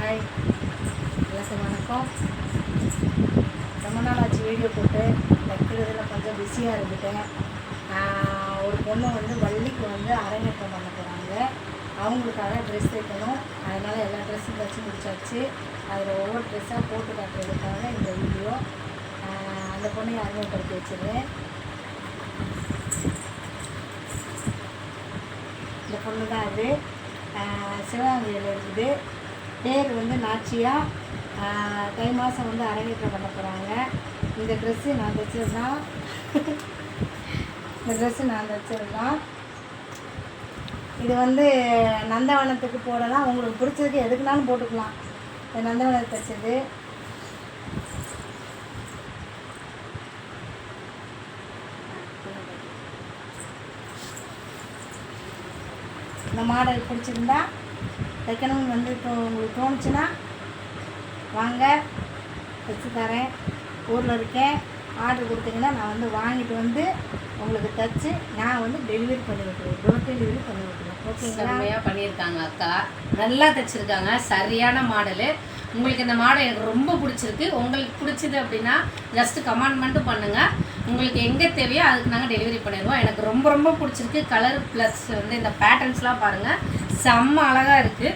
Hi, எல்லாருக்கும் வணக்கம். ரொம்ப நாள் ஆச்சு வீடியோ போட்டு. தைக்கிறதுல கொஞ்சம் பிஸியாக இருந்துட்டேன். ஒரு பொண்ணு வள்ளிக்கு அரங்கேற்றம் பண்ண போகிறாங்க. அவங்களுக்காக ட்ரெஸ் தைக்கணும். அதனால் எல்லா ட்ரெஸ்ஸும் தைச்சி முடிச்சாச்சு. அதில் ஒவ்வொரு ட்ரெஸ்ஸாக போட்டு காட்டுறதுக்காக இந்த வீடியோ. அந்த பொண்ணையை அறிமுகப்படுத்தி வச்சுருவேன். இந்த பொண்ணு தான் அது. சிவகங்கையில் இருக்குது. பேர் நாச்சியா. தை மாதம் அரங்கேற்றம் பண்ண போகிறாங்க. இந்த ட்ரெஸ்ஸு நான் தைச்சதுதான். இந்த ட்ரெஸ்ஸு நான் தைச்சதுதான். இது நந்தவனத்துக்கு போடலாம். உங்களுக்கு பிடிச்சதுக்கு எதுக்குனாலும் போட்டுக்கலாம். இது நந்தவனத்தை தைச்சது. இந்த மாடல் பிடிச்சிருந்தா தைக்கணும்னு இப்போ உங்களுக்கு தோணுச்சுன்னா வாங்க, தைச்சி தரேன். ஊரில் இருக்கேன். ஆர்டர் கொடுத்தீங்கன்னா நான் வாங்கிட்டு உங்களுக்கு தைச்சி நான் டெலிவரி பண்ணி விட்டுருவேன். டோர் டெலிவரி பண்ணி விட்டுருவேன். ஓகேங்களா? செம்மையாக பண்ணியிருக்காங்க அக்கா. நல்லா தைச்சிருக்காங்க. சரியான மாடலு. உங்களுக்கு இந்த மாடல் எனக்கு ரொம்ப பிடிச்சிருக்கு. உங்களுக்கு பிடிச்சிது அப்படின்னா ஜஸ்ட்டு கமெண்ட் மட்டும் பண்ணுங்கள். உங்களுக்கு எங்கே தேவையோ அதுக்கு நாங்கள் டெலிவரி பண்ணிடுவோம். எனக்கு ரொம்ப ரொம்ப பிடிச்சிருக்கு. கலர் ப்ளஸ் இந்த பேட்டர்ன்ஸ்லாம் பாருங்கள், செம்ம அழகாக இருக்குது.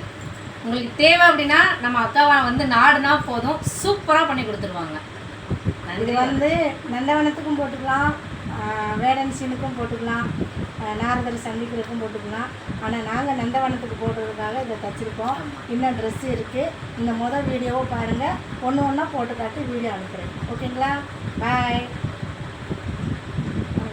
உங்களுக்கு தேவை அப்படின்னா நம்ம அக்காவை நாடுனா போதும், சூப்பராக பண்ணி கொடுத்துருவாங்க. இது நந்தவனத்துக்கும் போட்டுக்கலாம், வேடன்சினுக்கும் போட்டுக்கலாம், நாரதர் சந்திக்கிறதுக்கும் போட்டுக்கலாம். ஆனால் நாங்கள் நந்தவனத்துக்கு போடுறதுக்காக இதை தைச்சிருக்கோம். இன்னும் ட்ரெஸ்ஸு இருக்குது. இந்த வீடியோவை பாருங்கள். ஒன்று ஒன்றா போட்டு காட்டி வீடியோ அனுப்புகிறேன். ஓகேங்களா? பாய்.